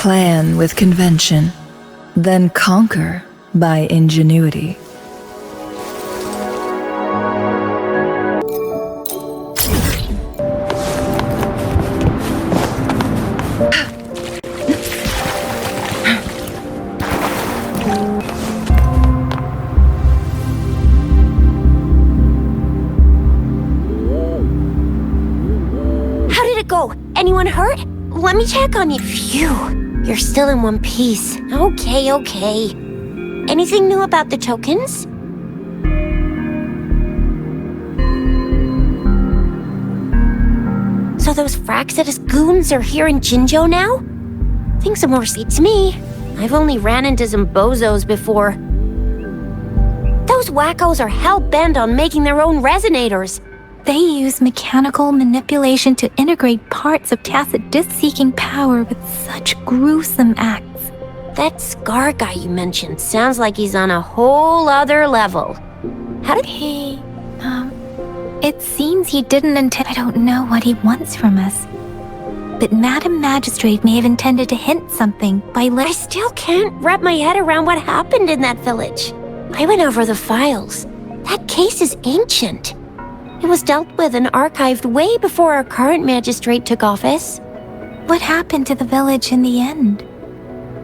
plan with convention, then conquer by ingenuity. How did it go? Anyone hurt? Let me check on you. Phew, you're still in one piece. Okay. Anything new about the tokens? So those Fraxidus goons are here in Jinzhou now? Things are more sweet to me. I've only ran into some bozos before. Those wackos are hell-bent on making their own resonators. They use mechanical manipulation to integrate parts of tacit disk-seeking power with such gruesome acts. That Scar guy you mentioned sounds like he's on a whole other level. How did he... It seems he didn't intend... I don't know what he wants from us. But Madam Magistrate may have intended to hint something by I still can't wrap my head around what happened in that village. I went over the files. That case is ancient. It was dealt with and archived way before our current magistrate took office. What happened to the village in the end?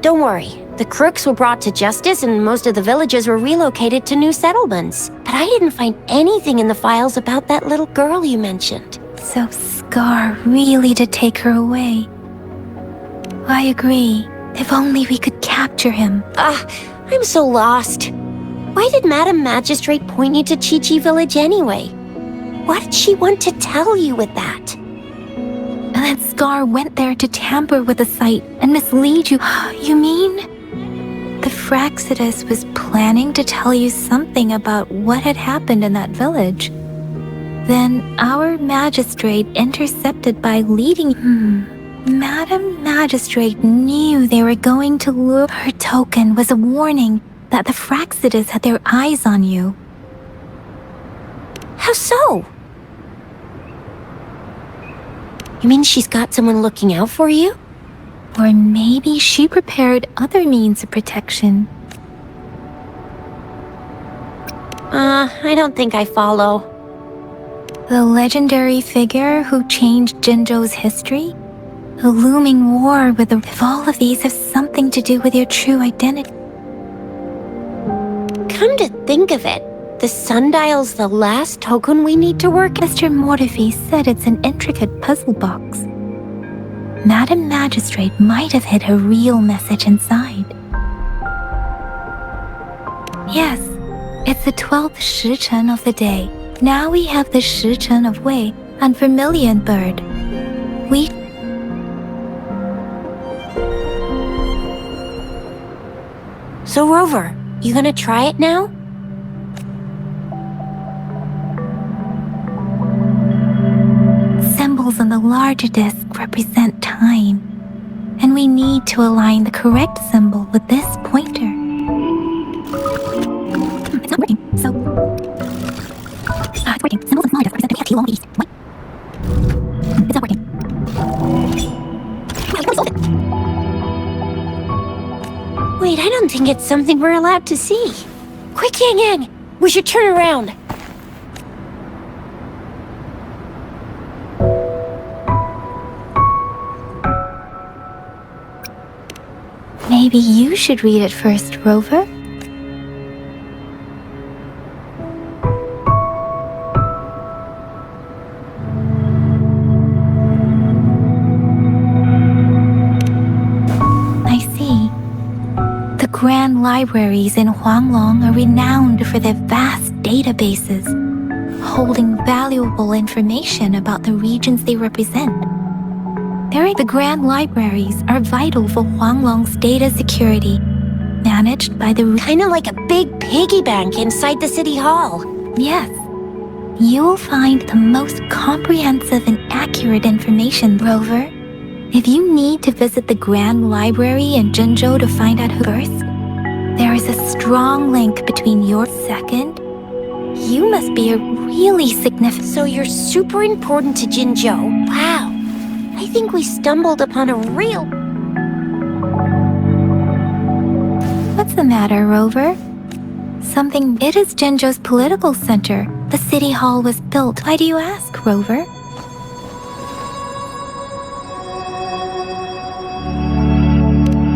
Don't worry. The crooks were brought to justice and most of the villagers were relocated to new settlements. But I didn't find anything in the files about that little girl you mentioned. So Scar really did take her away. I agree. If only we could capture him. I'm so lost. Why did Madam Magistrate point you to Chi-Chi Village anyway? What did she want to tell you with that? And that Scar went there to tamper with the site and mislead you. You mean? The Fraxidus was planning to tell you something about what had happened in that village. Then our magistrate intercepted by leading... Madam Magistrate knew they were going to lure... Her token was a warning that the Fraxidus had their eyes on you. How so? You mean she's got someone looking out for you? Or maybe she prepared other means of protection. I don't think I follow. The legendary figure who changed Jinzhou's history? A looming war with the... If all of these have something to do with your true identity... Come to think of it, the sundial's the last token we need to work... Mr. Mortefi said it's an intricate puzzle box. Madam Magistrate might have hid a real message inside. Yes, it's the 12th Shichen of the day. Now we have the Shichen of Wei and Vermilion Bird. So Rover, you gonna try it now? Symbols on the larger disc represent time, and we need to align the correct symbol with this pointer. It's not working, so... it's working. Symbols and small represent the long east. What? It's not working. Wait, I don't think it's something we're allowed to see. Quick, Yang Yang! We should turn around. Maybe you should read it first, Rover? I see. The grand libraries in Huanglong are renowned for their vast databases, holding valuable information about the regions they represent. The grand libraries are vital for Huanglong's data security, managed by the... Kinda like a big piggy bank inside the city hall. Yes. You'll find the most comprehensive and accurate information, Rover. If you need to visit the Grand Library in Jinzhou to find out who first, there is a strong link between your second. You must be a really significant... So you're super important to Jinzhou. Wow. I think we stumbled upon a real... What's the matter, Rover? Something. It is Jinzhou's political center. The city hall was built. Why do you ask, Rover?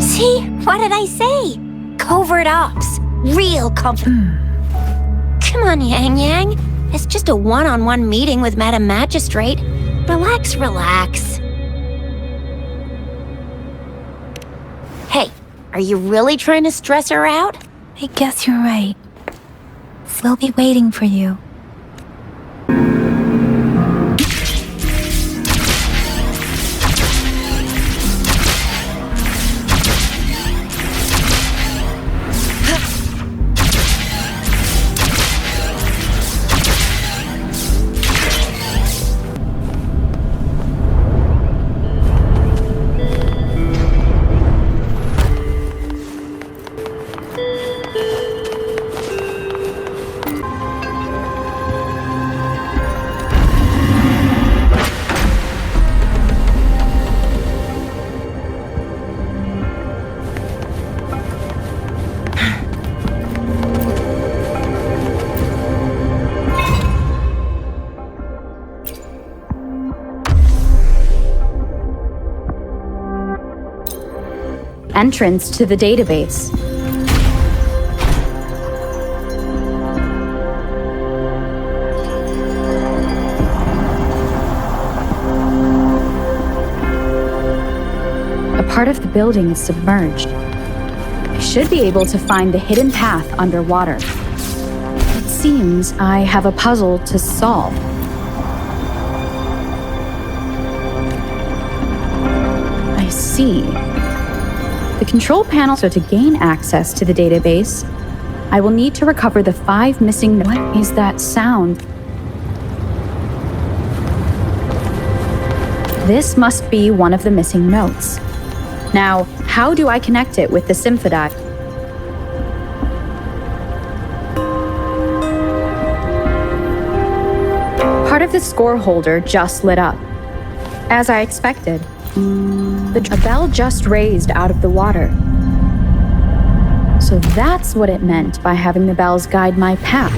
See? What did I say? Covert ops. Real Come on, Yang Yang. It's just a one-on-one meeting with Madam Magistrate. Relax, relax. Hey, are you really trying to stress her out? I guess you're right. We'll be waiting for you. Entrance to the database. A part of the building is submerged. I should be able to find the hidden path underwater. It seems I have a puzzle to solve. I see. The control panel, so to gain access to the database, I will need to recover the 5 missing notes. What is that sound? This must be one of the missing notes. Now, how do I connect it with the Symphony? Part of the score holder just lit up. As I expected. A bell just raised out of the water. So that's what it meant by having the bells guide my path.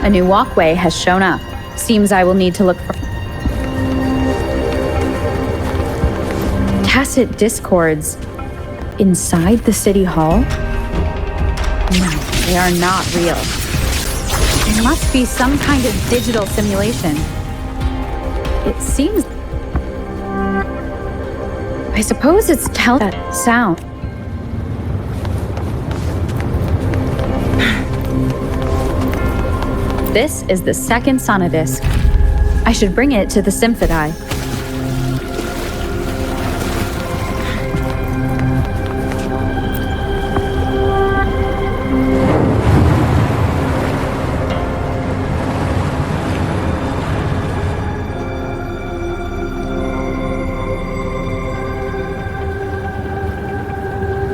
A new walkway has shown up. Seems I will need to look for tacit discords inside the city hall? No, they are not real. It must be some kind of digital simulation. It seems... I suppose it's that sound. This is the second sonodisc. I should bring it to the Symphony.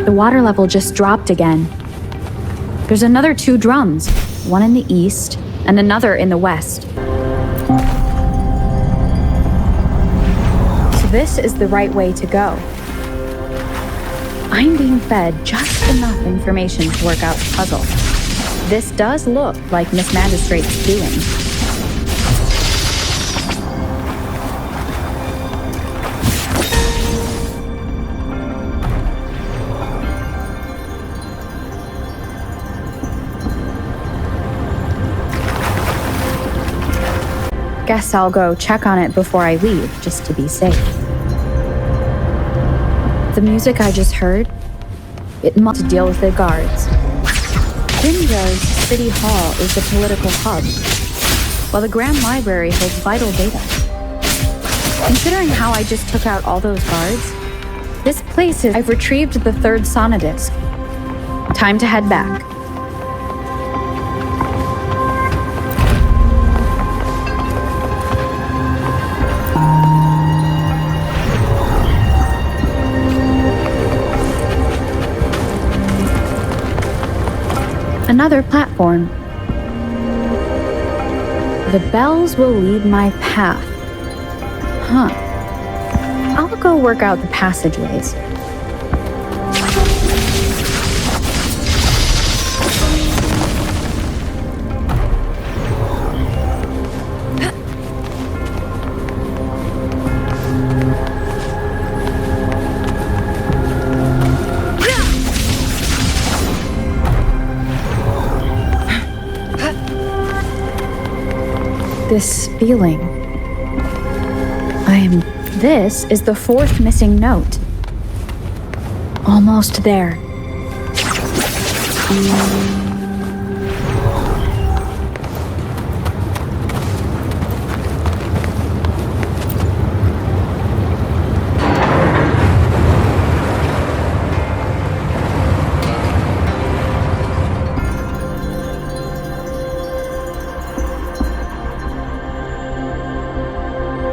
The water level just dropped again. There's another 2 drums, one in the east and another in the west. So this is the right way to go. I'm being fed just enough information to work out the puzzle. This does look like Miss Magistrate's doing. Guess I'll go check on it before I leave, just to be safe. The music I just heard, it must deal with the guards. Jinzhou's City Hall is the political hub, while the Grand Library holds vital data. Considering how I just took out all those guards, this place is... I've retrieved the 3rd sonodisc. Time to head back. Another platform. The bells will lead my path. Huh. I'll go work out the passageways. This feeling. This is the fourth missing note. Almost there.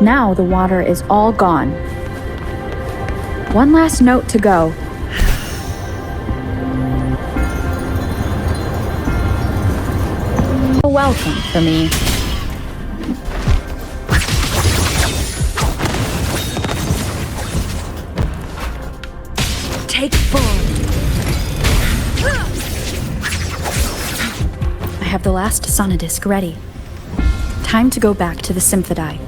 Now the water is all gone. One last note to go. A welcome for me. Take form. I have the last sonodisc ready. Time to go back to the Symphodi.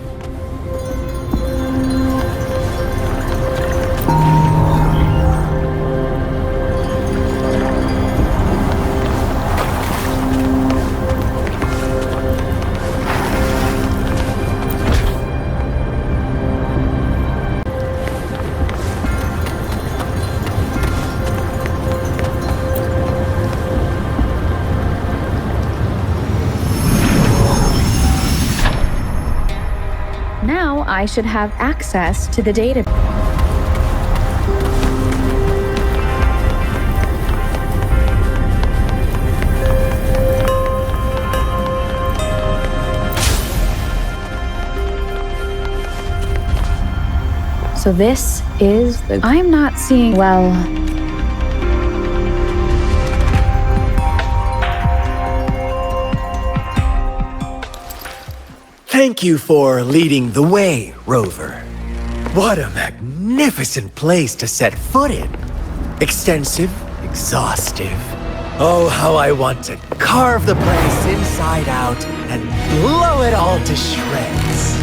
Now I should have access to the data. So this is the... I'm not seeing... well... Thank you for leading the way, Rover. What a magnificent place to set foot in. Extensive, exhaustive. Oh, how I want to carve the place inside out and blow it all to shreds.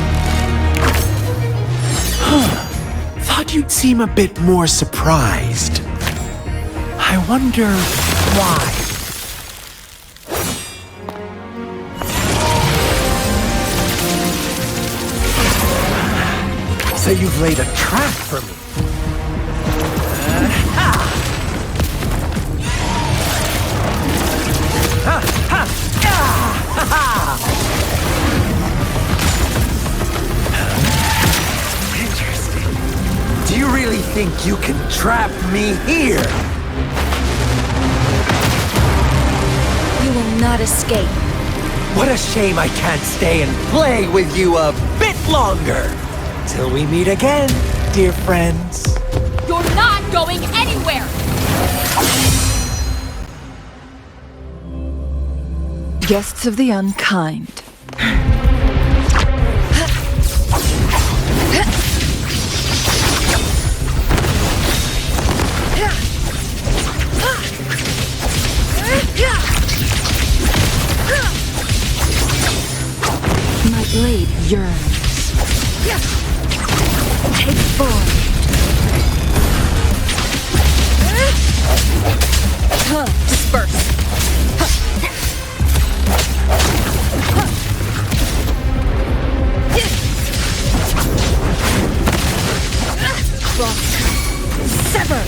Thought you'd seem a bit more surprised. I wonder why. So you've laid a trap for me. Interesting. Do you really think you can trap me here? You will not escape. What a shame I can't stay and play with you a bit longer. Till we meet again, dear friends. You're not going anywhere! Guests of the unkind. My blade yearns. Take form. Disperse! Sever!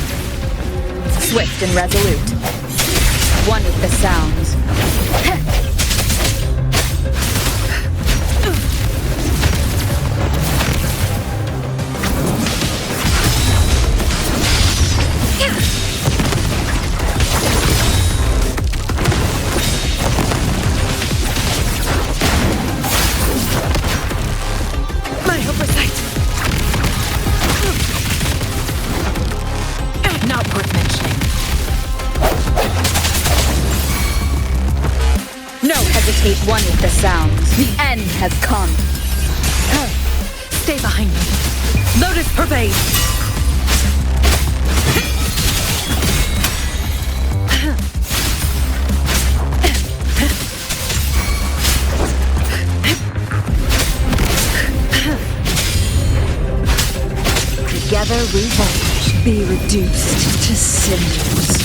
Swift and resolute. One with the sounds. My oversight. Not worth mentioning. end has come. Stay behind me. Lotus pervade. Together we vanish. Be reduced to cinders.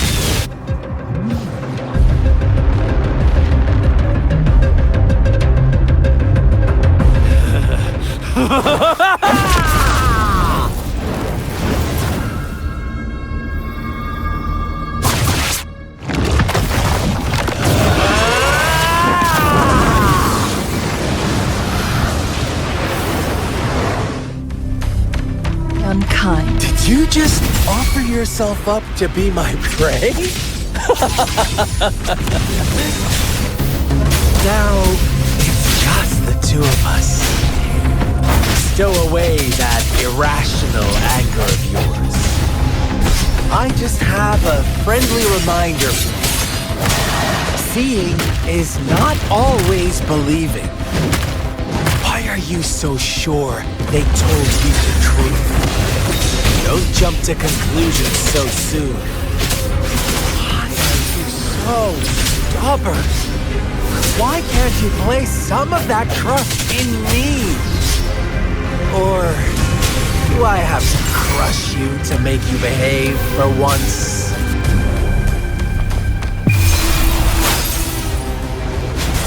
Unkind. Did you just offer yourself up to be my prey? Now, it's just the two of us. Stow away that irrational anger of yours. I just have a friendly reminder. Seeing is not always believing. Why are you so sure they told you the truth? Don't jump to conclusions so soon. Why are you so stubborn? Why can't you place some of that trust in me? Or do I have to crush you to make you behave for once?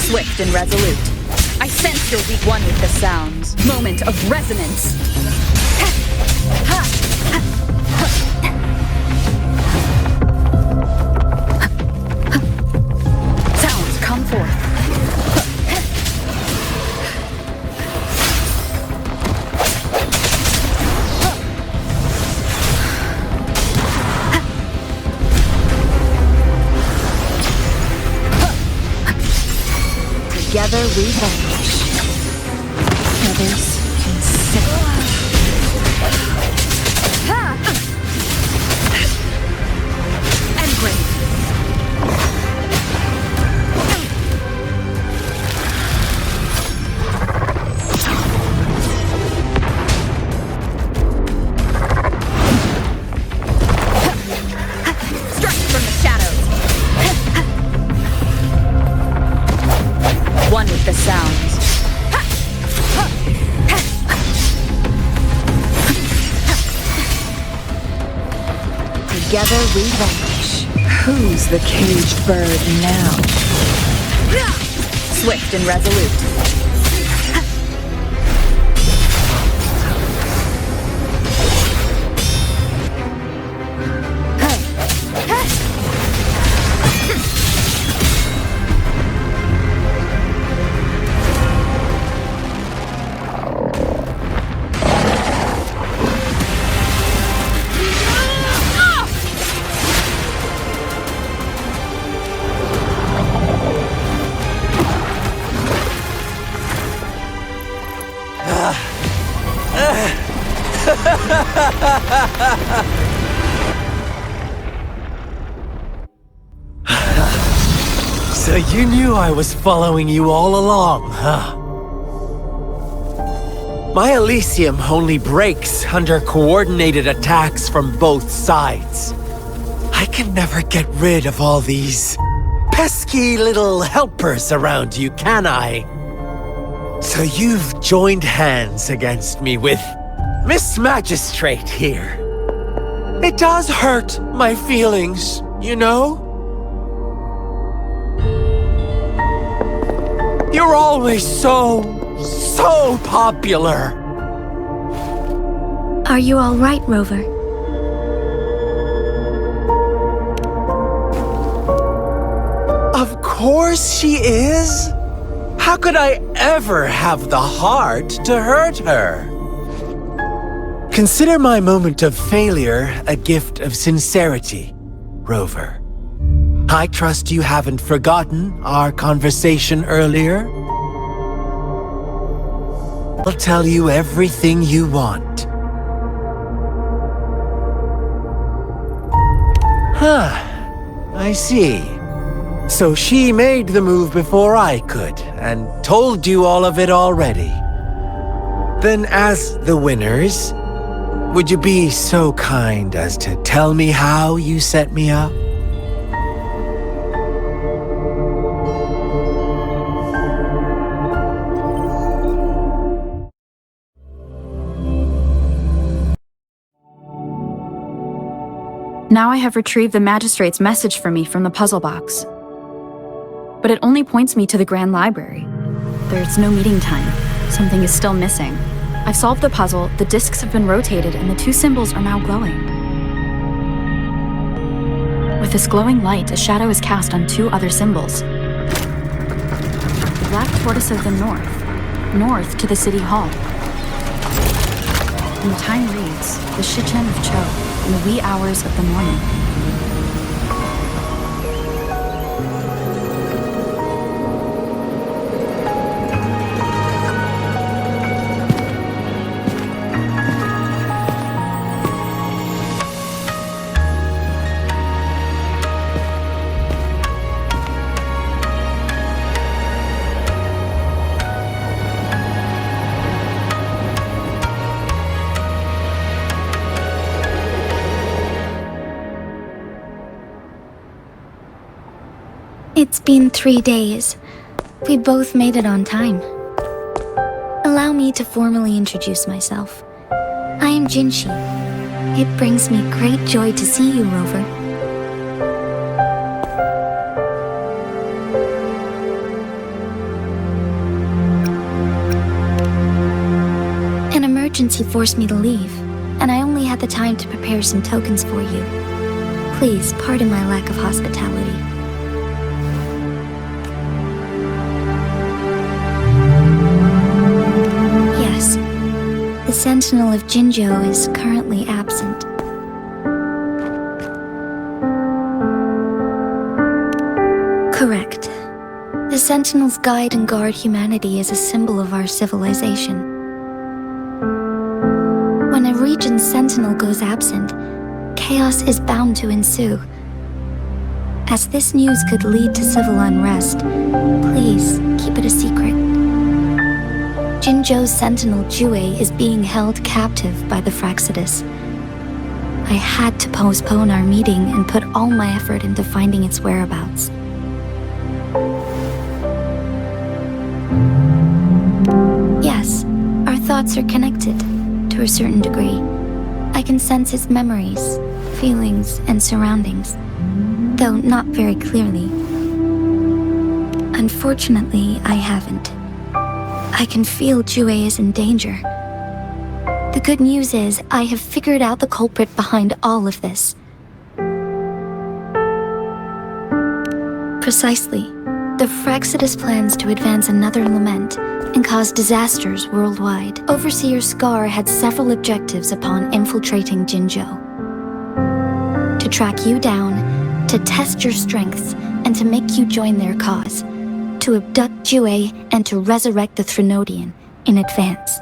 Swift and resolute. I sense your weak one with the sounds. Moment of resonance. Sounds come forth. Together we vanish. Others can sit. Engrave. Strike from the shadows. One with the sounds. Together we vanish. Who's the caged bird now? Swift and resolute. So you knew I was following you all along, huh? My Elysium only breaks under coordinated attacks from both sides. I can never get rid of all these pesky little helpers around you, can I? So you've joined hands against me with Miss Magistrate here. It does hurt my feelings, you know? You're always so popular. Are you all right, Rover? Of course she is. How could I ever have the heart to hurt her? Consider my moment of failure a gift of sincerity, Rover. I trust you haven't forgotten our conversation earlier. I'll tell you everything you want. Huh. I see. So she made the move before I could, and told you all of it already. Then as the winners, would you be so kind as to tell me how you set me up? Now I have retrieved the magistrate's message for me from the puzzle box. But it only points me to the Grand Library. There's no meeting time. Something is still missing. I've solved the puzzle, the discs have been rotated, and the two symbols are now glowing. With this glowing light, a shadow is cast on two other symbols. The black tortoise of the north to the city hall. And the time reads, the Shichen of Cho, in the wee hours of the morning. It's been 3 days. We both made it on time. Allow me to formally introduce myself. I am Jinshi. It brings me great joy to see you, Rover. An emergency forced me to leave, and I only had the time to prepare some tokens for you. Please pardon my lack of hospitality. Yes, the Sentinel of Jinzhou is currently absent. Correct. The Sentinels guide and guard humanity as a symbol of our civilization. When a region's Sentinel goes absent, chaos is bound to ensue. As this news could lead to civil unrest, please keep it a secret. Jinzhou's Sentinel Jue is being held captive by the Fraxidus. I had to postpone our meeting and put all my effort into finding its whereabouts. Yes, our thoughts are connected, to a certain degree. I can sense his memories, feelings, and surroundings, though not very clearly. Unfortunately, I haven't. I can feel Jue is in danger. The good news is, I have figured out the culprit behind all of this. Precisely. The Fraxidus plans to advance another lament and cause disasters worldwide. Overseer Scar had several objectives upon infiltrating Jinzhou. To track you down, to test your strengths, and to make you join their cause. To abduct Jue and to resurrect the Threnodian in advance.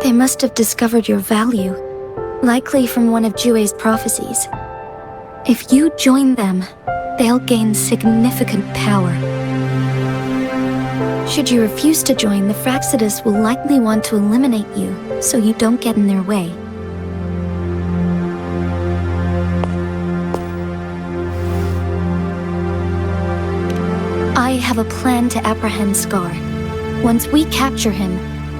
They must have discovered your value, likely from one of Jue's prophecies. If you join them, they'll gain significant power. Should you refuse to join, the Fraxidus will likely want to eliminate you, so you don't get in their way. I have a plan to apprehend Scar. Once we capture him,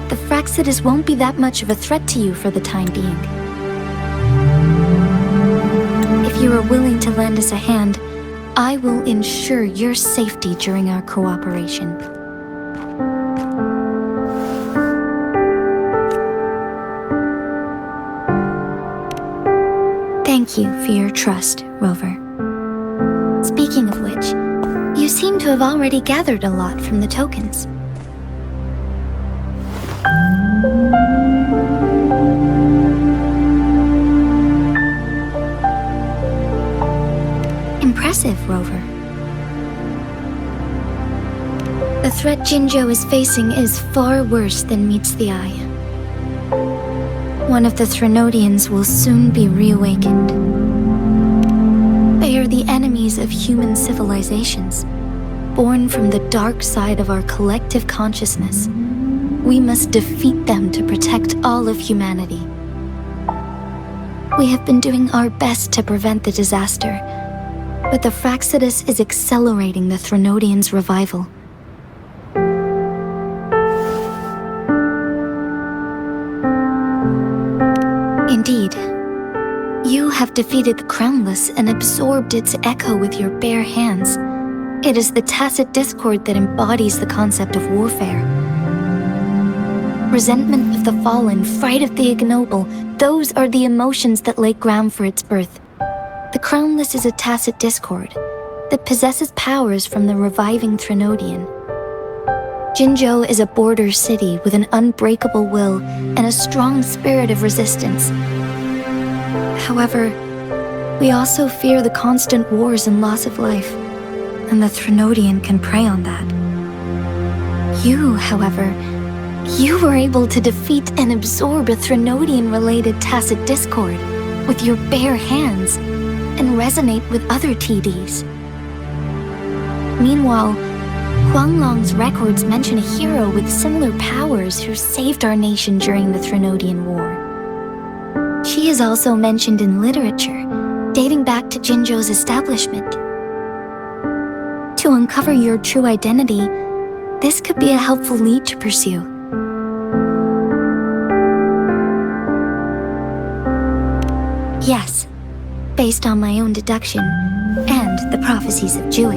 the Fraxidus won't be that much of a threat to you for the time being. If you are willing to lend us a hand, I will ensure your safety during our cooperation. Thank you for your trust, Rover. Speaking of which, you seem to have already gathered a lot from the tokens. Impressive, Rover. The threat Jinzhou is facing is far worse than meets the eye. One of the Threnodians will soon be reawakened. They are the enemy enemies of human civilizations, born from the dark side of our collective consciousness. We must defeat them to protect all of humanity. We have been doing our best to prevent the disaster, but the Fractsidus is accelerating the Threnodians' revival. Indeed, you have defeated the Crownless and absorbed its echo with your bare hands. It is the tacit discord that embodies the concept of warfare. Resentment of the fallen, fright of the ignoble, those are the emotions that lay ground for its birth. The Crownless is a tacit discord that possesses powers from the reviving Threnodian. Jinzhou is a border city with an unbreakable will and a strong spirit of resistance. However, we also fear the constant wars and loss of life, and the Threnodian can prey on that. You, however, you were able to defeat and absorb a Threnodian-related tacit discord with your bare hands and resonate with other TDs. Meanwhile, Huanglong's records mention a hero with similar powers who saved our nation during the Threnodian War. She is also mentioned in literature, dating back to Jinzhou's establishment. To uncover your true identity, this could be a helpful lead to pursue. Yes, based on my own deduction and the prophecies of Jue.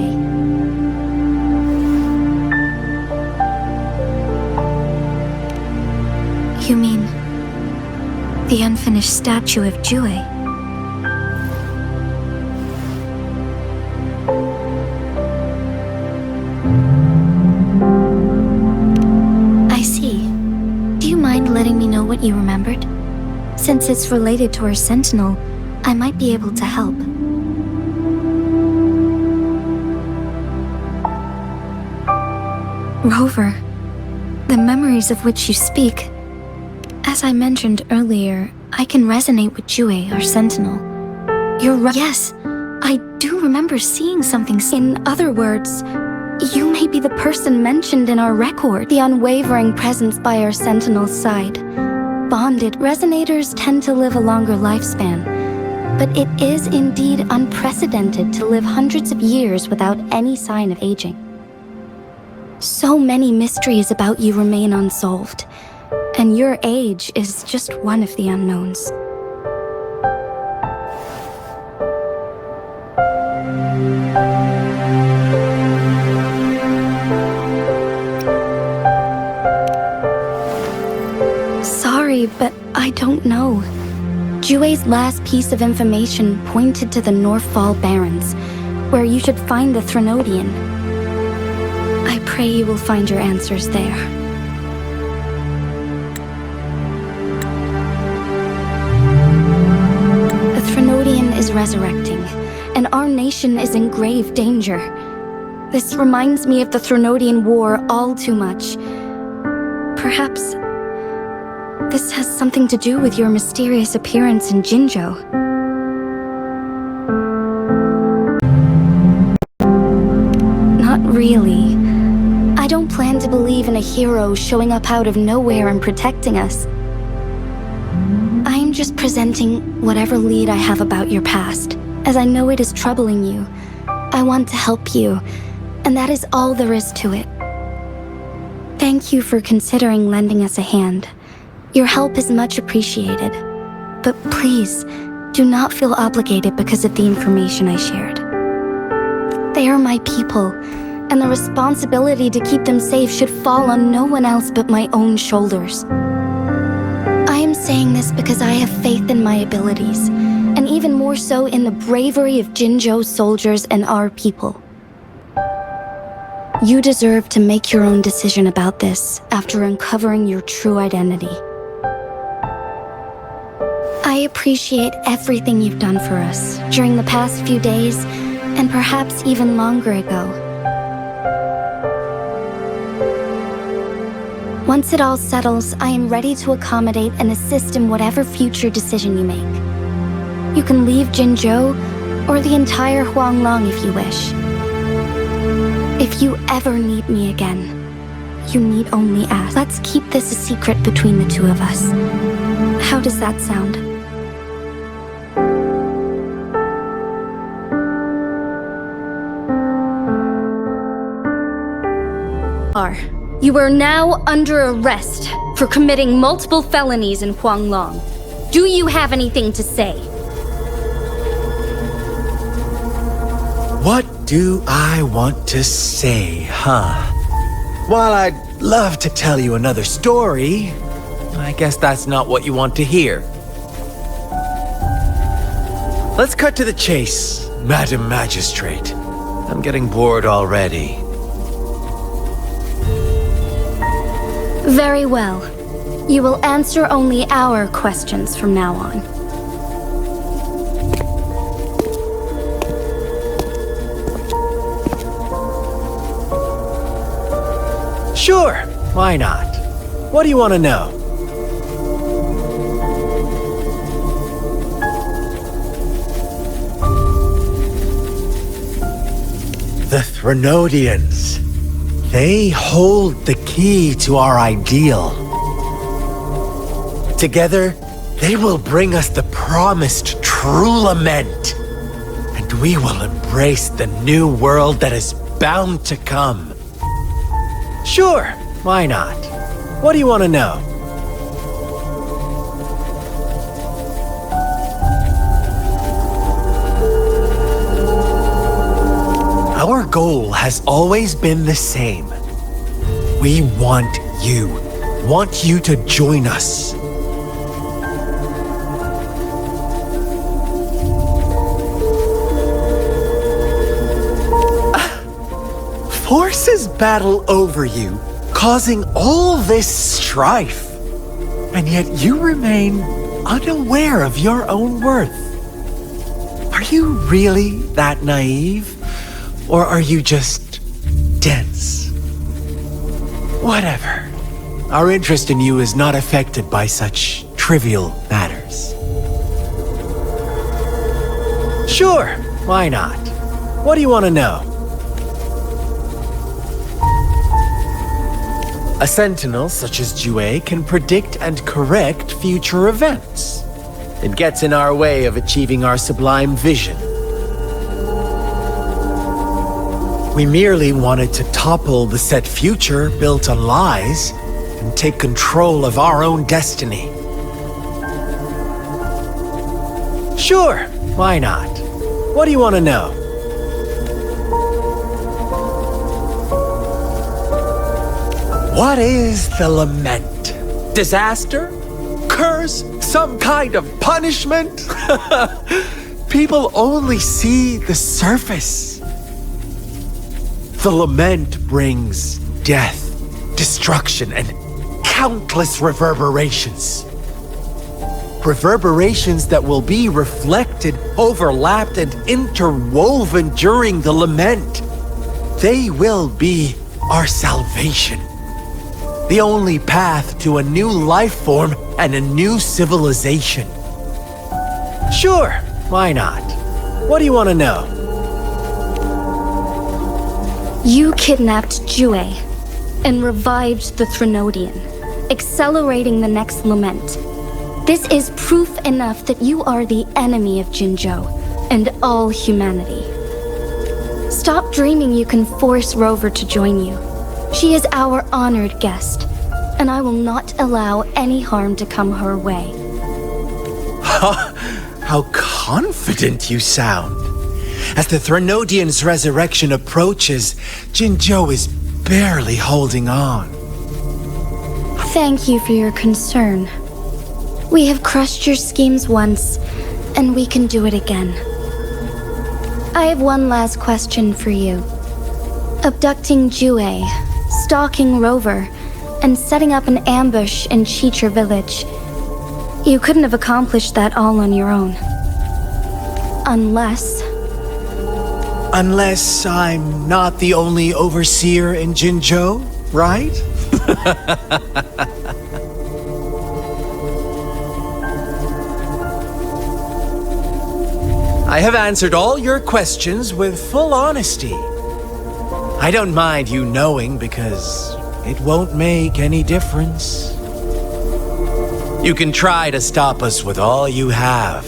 You mean the unfinished statue of Jue? I see. Do you mind letting me know what you remembered? Since it's related to our sentinel, I might be able to help. Rover, the memories of which you speak. As I mentioned earlier, I can resonate with Jue, our sentinel. You're right. Yes, I do remember seeing something. In other words, you may be the person mentioned in our record. The unwavering presence by our sentinel's side. Bonded resonators tend to live a longer lifespan, but it is indeed unprecedented to live hundreds of years without any sign of aging. So many mysteries about you remain unsolved, and your age is just one of the unknowns. Sorry, but I don't know. Jue's last piece of information pointed to the Northfall Barrens, where you should find the Threnodian. I pray you will find your answers there. The Threnodian is resurrecting, and our nation is in grave danger. This reminds me of the Threnodian War all too much. Perhaps this has something to do with your mysterious appearance in Jinzhou. Not really. I don't plan to believe in a hero showing up out of nowhere and protecting us. I'm just presenting whatever lead I have about your past, as I know it is troubling you. I want to help you, and that is all there is to it. Thank you for considering lending us a hand. Your help is much appreciated, but please, do not feel obligated because of the information I shared. They are my people, and the responsibility to keep them safe should fall on no one else but my own shoulders. I am saying this because I have faith in my abilities, and even more so in the bravery of Jinzhou soldiers and our people. You deserve to make your own decision about this after uncovering your true identity. I appreciate everything you've done for us during the past few days, and perhaps even longer ago. Once it all settles, I am ready to accommodate and assist in whatever future decision you make. You can leave Jinzhou, or the entire Huanglong if you wish. If you ever need me again, you need only ask. Let's keep this a secret between the two of us. How does that sound? You are now under arrest for committing multiple felonies in Huanglong. Do you have anything to say? What do I want to say, huh? While I'd love to tell you another story, I guess that's not what you want to hear. Let's cut to the chase, Madam Magistrate. I'm getting bored already. Very well. You will answer only our questions from now on. Sure, why not? What do you want to know? The Threnodians. They hold the key to our ideal. Together, they will bring us the promised true lament. And we will embrace the new world that is bound to come. Sure, why not? What do you want to know? Our goal has always been the same. We want you to join us. Forces battle over you, causing all this strife. And yet you remain unaware of your own worth. Are you really that naive? Or are you just dense? Whatever. Our interest in you is not affected by such trivial matters. Sure, why not? What do you want to know? A sentinel such as Jue can predict and correct future events. It gets in our way of achieving our sublime vision. We merely wanted to topple the set future built on lies and take control of our own destiny. Sure, why not? What do you want to know? What is the lament? Disaster? Curse? Some kind of punishment? People only see the surface. The lament brings death, destruction, and countless reverberations. Reverberations that will be reflected, overlapped, and interwoven during the lament. They will be our salvation. The only path to a new life form and a new civilization. Sure, why not? What do you want to know? You kidnapped Jue and revived the Threnodian, accelerating the next lament. This is proof enough that you are the enemy of Jinzhou and all humanity. Stop dreaming you can force Rover to join you. She is our honored guest, and I will not allow any harm to come her way. How confident you sound. As the Threnodian's resurrection approaches, Jinzhou is barely holding on. Thank you for your concern. We have crushed your schemes once, and we can do it again. I have one last question for you. Abducting Jue, stalking Rover, and setting up an ambush in Chicher village. You couldn't have accomplished that all on your own. Unless I'm not the only overseer in Jinzhou, right? I have answered all your questions with full honesty. I don't mind you knowing because it won't make any difference. You can try to stop us with all you have,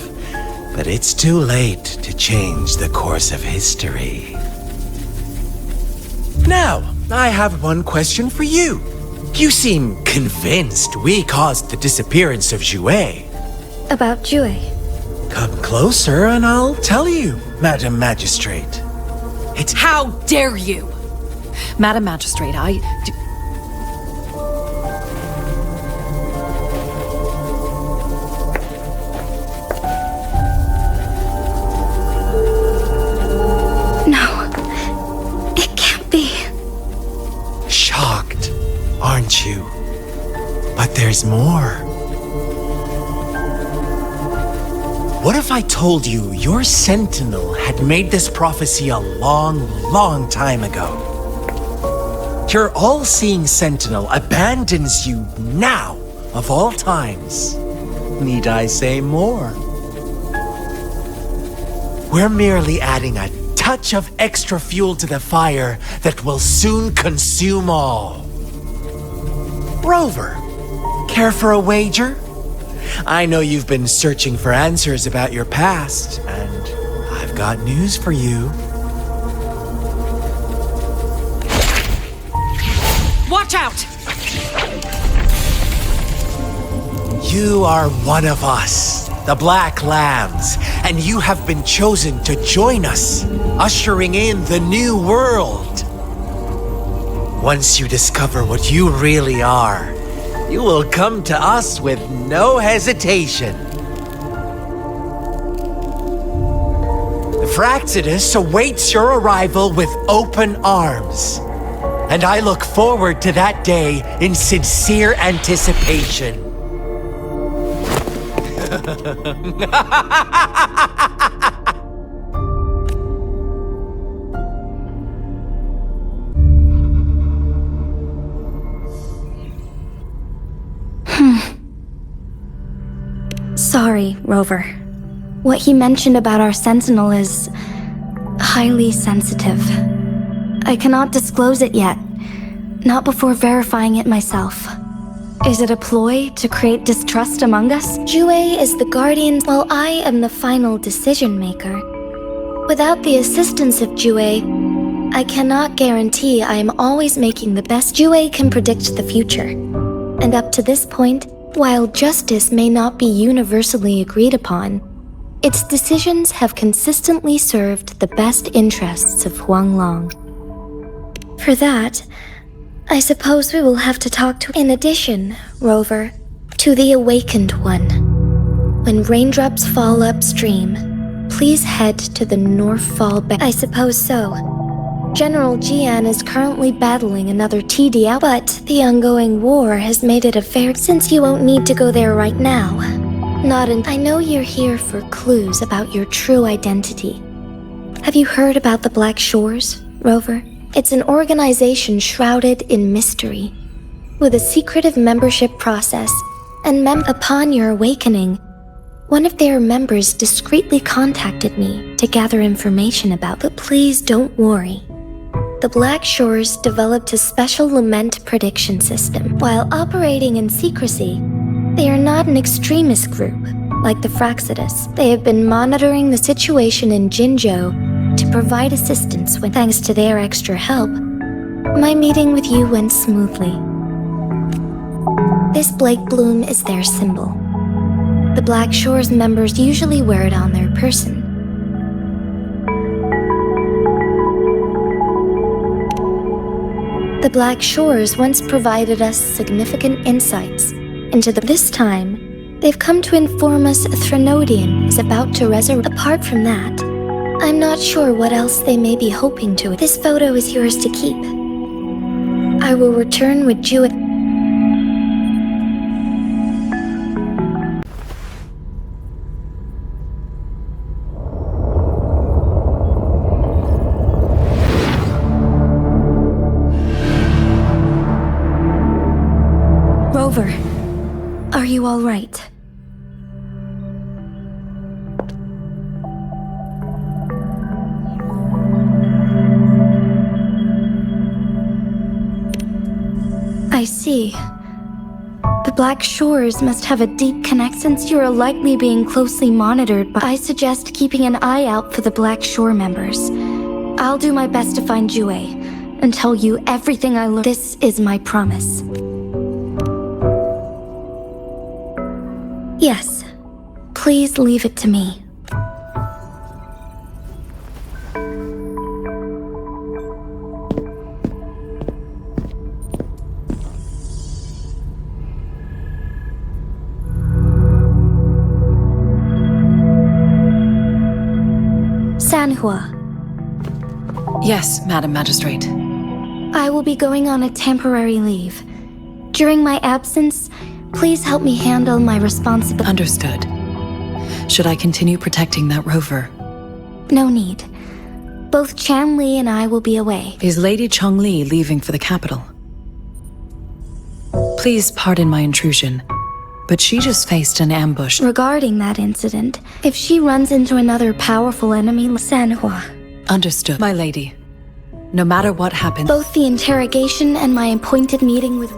but it's too late to change the course of history. Now, I have one question for you. You seem convinced we caused the disappearance of Jue. About Jue. Come closer and I'll tell you, Madam Magistrate. It's How dare you? Madam Magistrate, No. It can't be. shocked, aren't you? But there's more. What if I told you your sentinel had made this prophecy a long, long time ago? Your all-seeing sentinel abandons you now, of all times. Need I say more? We're merely adding a touch of extra fuel to the fire that will soon consume all. Rover, care for a wager? I know you've been searching for answers about your past, and I've got news for you. watch out! You are one of us, the Black Lambs, and you have been chosen to join us, ushering in the new world. Once you discover what you really are, you will come to us with no hesitation. The Fraxidus awaits your arrival with open arms, and I look forward to that day in sincere anticipation. Sorry, Rover. What he mentioned about our sentinel is highly sensitive. I cannot disclose it yet, not before verifying it myself. Is it a ploy to create distrust among us? Jue is the guardian, while I am the final decision maker. Without the assistance of Jue, I cannot guarantee I am always making the best. Jue can predict the future. And up to this point, while justice may not be universally agreed upon, its decisions have consistently served the best interests of Huanglong. For that, I suppose we will have to talk to. In addition, Rover, to the Awakened One. When raindrops fall upstream, please head to the Northfall Bay. I suppose so. General Jian is currently battling another TDL, but the ongoing war has made it a fair. Since you won't need to go there right now. I know you're here for clues about your true identity. Have you heard about the Black Shores, Rover? It's an organization shrouded in mystery, with a secretive membership process, and upon your awakening, one of their members discreetly contacted me to gather information about. But please don't worry. The Black Shores developed a special lament prediction system. While operating in secrecy, they are not an extremist group, like the Fraxidus. They have been monitoring the situation in Jinzhou to provide assistance when, thanks to their extra help, my meeting with you went smoothly. This Blake Bloom is their symbol. The Black Shores members usually wear it on their person. The Black Shores once provided us significant insights into this time, they've come to inform us a Threnodian is about to resurrect. Apart from that, I'm not sure what else they may be hoping to. This photo is yours to keep. I will return with Jue. Rover, are you all right? see. The Black Shores must have a deep connection since you are likely being closely monitored, but I suggest keeping an eye out for the Black Shore members. I'll do my best to find Jue and tell you everything I learned. This is my promise. Yes, please leave it to me. Sanhua. Yes, Madam Magistrate. I will be going on a temporary leave. During my absence, please help me handle my responsibilities. Understood. Should I continue protecting that rover? No need. Both Chan Li and I will be away. Is Lady Chong Li leaving for the capital? Please pardon my intrusion, but she just faced an ambush. Regarding that incident, if she runs into another powerful enemy, Sanhua. Understood, my lady. No matter what happens, Both the interrogation and my appointed meeting with...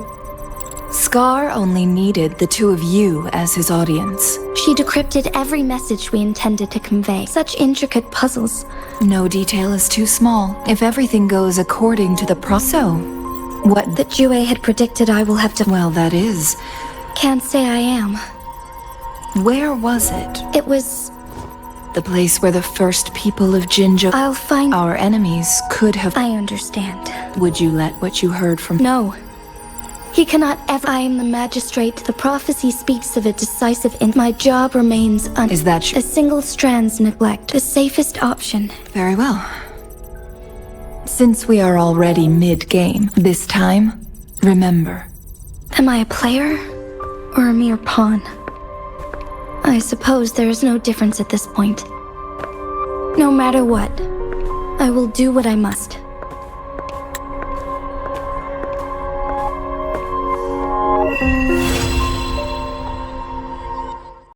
Scar only needed the two of you as his audience. She decrypted every message we intended to convey. Such intricate puzzles. No detail is too small if everything goes according to the So, what That Jue had predicted I will have to... Well, that is. Can't say I am. Where was it? It was... The place where the first people of Jinzhou, I'll find... our enemies, could have... I understand. Would you let what you heard from... No. He cannot ever... I am the magistrate. The prophecy speaks of a decisive my job remains Is that A single strand's neglect. The safest option. Very well. Since we are already mid-game, this time, remember. Am I a player or a mere pawn? I suppose there is no difference at this point. No matter what, I will do what I must.